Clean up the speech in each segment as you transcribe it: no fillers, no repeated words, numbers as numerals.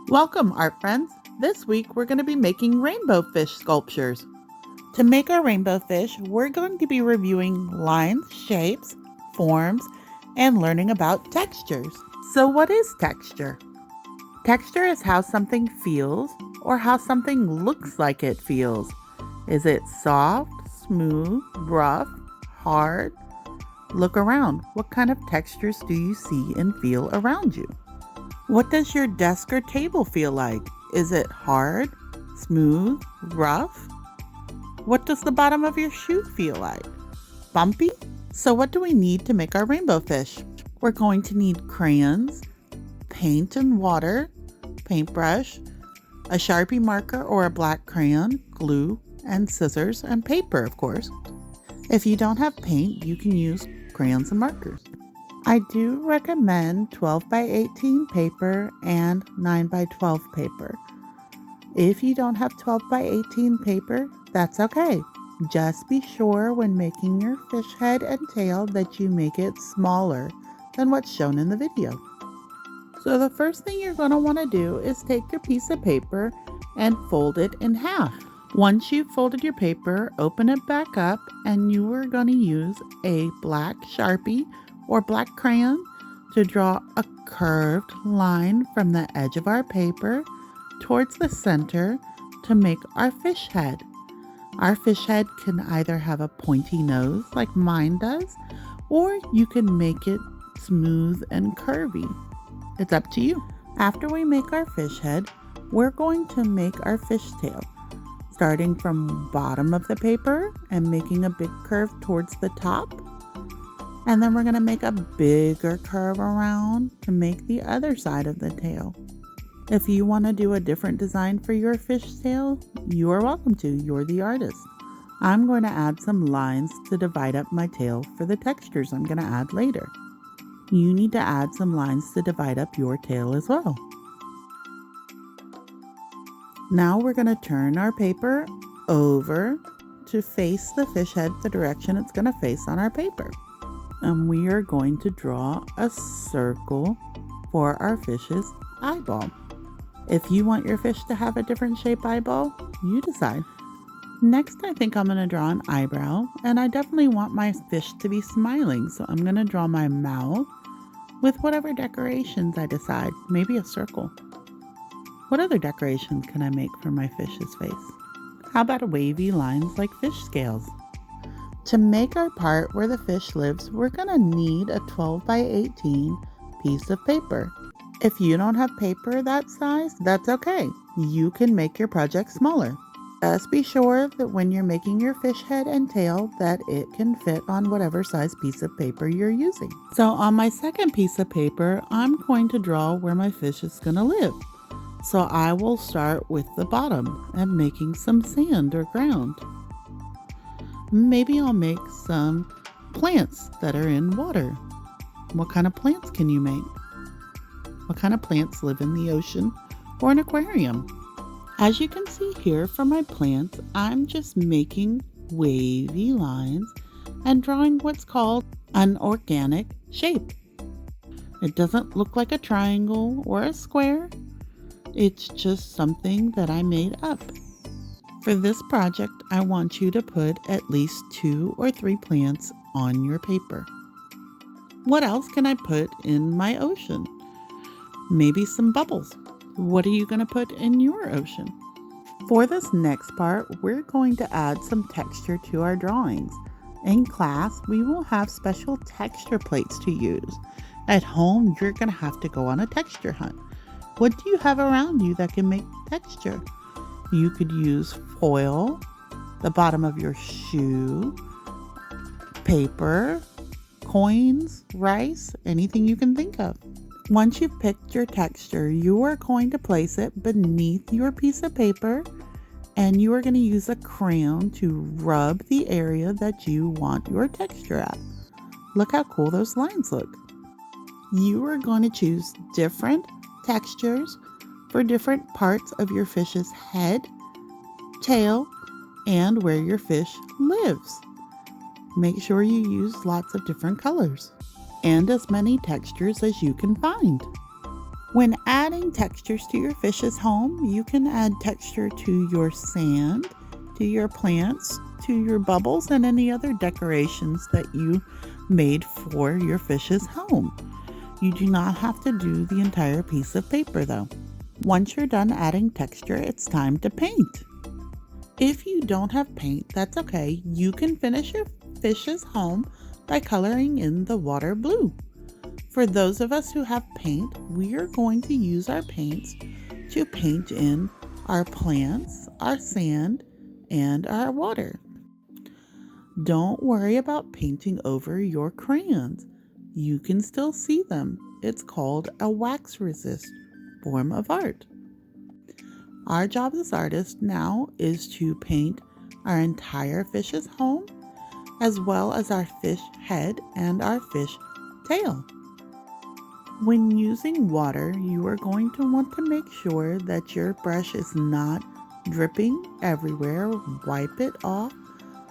Welcome, art friends. This week we're going to be making rainbow fish sculptures. To make our rainbow fish, we're going to be reviewing lines, shapes, forms, and learning about textures. So what is texture? Texture is how something feels or how something looks like it feels. Is it soft, smooth, rough, hard? Look around. What kind of textures do you see and feel around you? What does your desk or table feel like? Is it hard, smooth, rough? What does the bottom of your shoe feel like? Bumpy? So what do we need to make our rainbow fish? We're going to need crayons, paint and water, paintbrush, a Sharpie marker or a black crayon, glue, and scissors, and paper, of course. If you don't have paint, you can use crayons and markers. I do recommend 12 by 18 paper and 9 by 12 paper. If you don't have 12 by 18 paper, that's okay. Just be sure when making your fish head and tail that you make it smaller than what's shown in the video. So the first thing you're going to want to do is take your piece of paper and fold it in half. Once you've folded your paper, open it back up, and you are going to use a black Sharpie or black crayon to draw a curved line from the edge of our paper towards the center to make our fish head. Our fish head can either have a pointy nose like mine does, or you can make it smooth and curvy. It's up to you. After we make our fish head, we're going to make our fish tail, starting from bottom of the paper and making a big curve towards the top. And then we're going to make a bigger curve around to make the other side of the tail. If you want to do a different design for your fish tail, you are welcome to. You're the artist. I'm going to add some lines to divide up my tail for the textures I'm going to add later. You need to add some lines to divide up your tail as well. Now we're going to turn our paper over to face the fish head the direction it's going to face on our paper. And we are going to draw a circle for our fish's eyeball. If you want your fish to have a different shape eyeball, you decide. Next, I think I'm going to draw an eyebrow, and I definitely want my fish to be smiling, so I'm going to draw my mouth with whatever decorations I decide, maybe a circle. What other decorations can I make for my fish's face? How about wavy lines like fish scales? To make our part where the fish lives, we're going to need a 12 by 18 piece of paper. If you don't have paper that size, that's okay. You can make your project smaller. Just be sure that when you're making your fish head and tail that it can fit on whatever size piece of paper you're using. So on my second piece of paper, I'm going to draw where my fish is going to live. So I will start with the bottom and making some sand or ground. Maybe I'll make some plants that are in water. What kind of plants can you make? What kind of plants live in the ocean or an aquarium? As you can see here for my plants, I'm just making wavy lines and drawing what's called an organic shape. It doesn't look like a triangle or a square. It's just something that I made up. For this project, I want you to put at least 2 or 3 plants on your paper. What else can I put in my ocean? Maybe some bubbles. What are you going to put in your ocean? For this next part, we're going to add some texture to our drawings. In class, we will have special texture plates to use. At home, you're going to have to go on a texture hunt. What do you have around you that can make texture? You could use foil, the bottom of your shoe, paper, coins, rice, anything you can think of. Once you've picked your texture, you are going to place it beneath your piece of paper, and you are going to use a crayon to rub the area that you want your texture at. Look how cool those lines look. You are going to choose different textures for different parts of your fish's head, tail, and where your fish lives. Make sure you use lots of different colors and as many textures as you can find. When adding textures to your fish's home, you can add texture to your sand, to your plants, to your bubbles, and any other decorations that you made for your fish's home. You do not have to do the entire piece of paper though. Once you're done adding texture, it's time to paint. If you don't have paint, that's okay. You can finish your fish's home by coloring in the water blue. For those of us who have paint, we are going to use our paints to paint in our plants, our sand, and our water. Don't worry about painting over your crayons. You can still see them. It's called a wax resist form of art. Our job as artists now is to paint our entire fish's home, as well as our fish head and our fish tail. When using water, you are going to want to make sure that your brush is not dripping everywhere. Wipe it off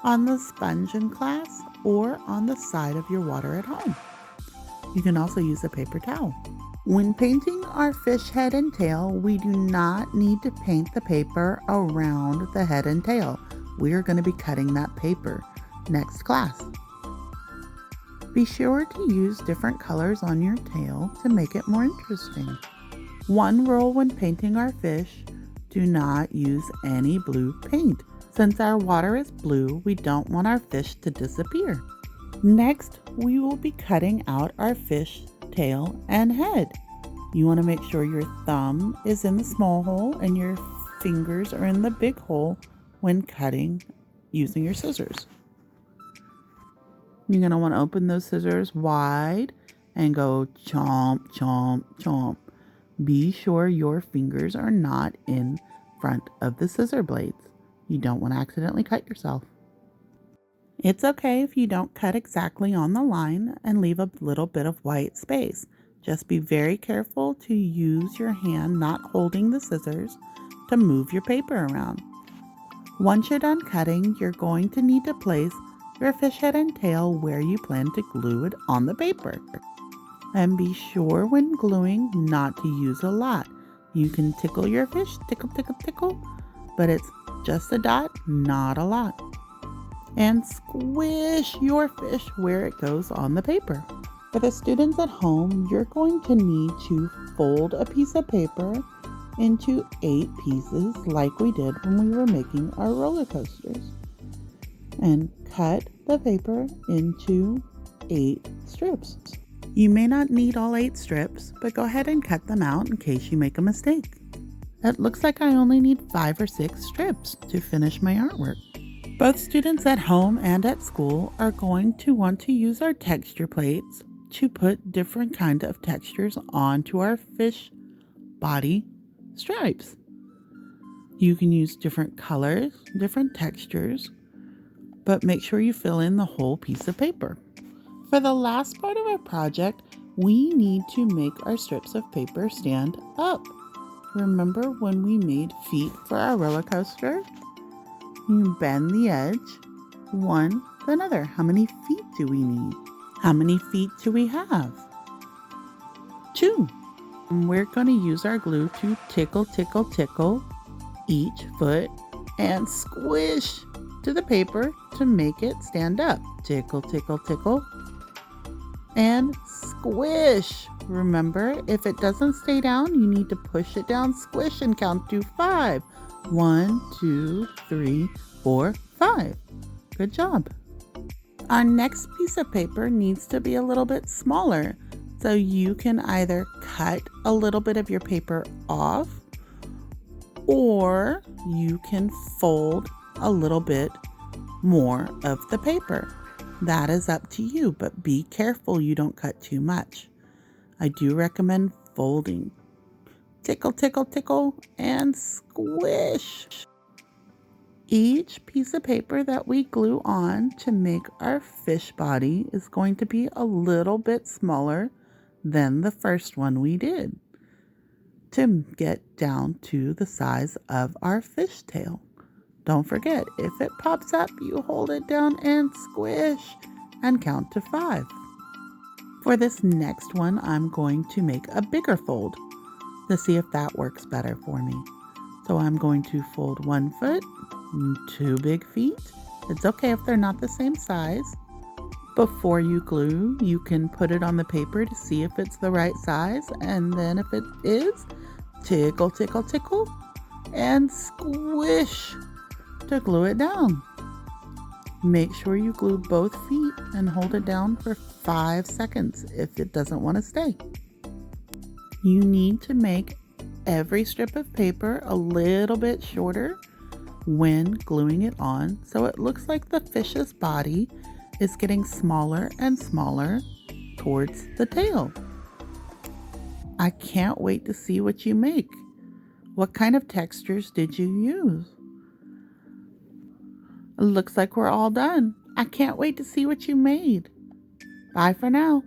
on the sponge in class or on the side of your water at home. You can also use a paper towel. When painting our fish head and tail, we do not need to paint the paper around the head and tail. We are going to be cutting that paper next class. Be sure to use different colors on your tail to make it more interesting. One rule when painting our fish, do not use any blue paint. Since our water is blue, we don't want our fish to disappear. Next, we will be cutting out our fish tail and head. You want to make sure your thumb is in the small hole and your fingers are in the big hole when cutting using your scissors. You're going to want to open those scissors wide and go chomp, chomp, chomp. Be sure your fingers are not in front of the scissor blades. You don't want to accidentally cut yourself. It's okay if you don't cut exactly on the line and leave a little bit of white space. Just be very careful to use your hand not holding the scissors to move your paper around. Once you're done cutting, you're going to need to place your fish head and tail where you plan to glue it on the paper. And be sure when gluing not to use a lot. You can tickle your fish, tickle, tickle, tickle, but it's just a dot, not a lot. And squish your fish where it goes on the paper. For the students at home, you're going to need to fold a piece of paper into 8 pieces like we did when we were making our roller coasters. And cut the paper into 8 strips. You may not need all 8 strips, but go ahead and cut them out in case you make a mistake. It looks like I only need 5 or 6 strips to finish my artwork. Both students at home and at school are going to want to use our texture plates to put different kinds of textures onto our fish body stripes. You can use different colors, different textures, but make sure you fill in the whole piece of paper. For the last part of our project, we need to make our strips of paper stand up. Remember when we made feet for our roller coaster? You bend the edge, one, then another. How many feet do we need? How many feet do we have? 2. And we're going to use our glue to tickle, tickle, tickle each foot and squish to the paper to make it stand up. Tickle, tickle, tickle, and squish. Remember, if it doesn't stay down, you need to push it down, squish, and count to 5. 1, 2, 3, 4, 5. Good job. Our next piece of paper needs to be a little bit smaller, so you can either cut a little bit of your paper off, or you can fold a little bit more of the paper. That is up to you, but be careful you don't cut too much. I do recommend folding. Tickle, tickle, tickle, and squish. Each piece of paper that we glue on to make our fish body is going to be a little bit smaller than the first one we did to get down to the size of our fish tail. Don't forget, if it pops up, you hold it down and squish and count to 5. For this next one, I'm going to make a bigger fold. to see if that works better for me. So I'm going to fold 1 foot, 2 big feet. It's okay if they're not the same size. Before you glue, you can put it on the paper to see if it's the right size, and then if it is, tickle, tickle, tickle, and squish to glue it down. Make sure you glue both feet and hold it down for 5 seconds if it doesn't want to stay. You need to make every strip of paper a little bit shorter when gluing it on, so it looks like the fish's body is getting smaller and smaller towards the tail. I can't wait to see what you make. What kind of textures did you use? It looks like we're all done. I can't wait to see what you made. Bye for now.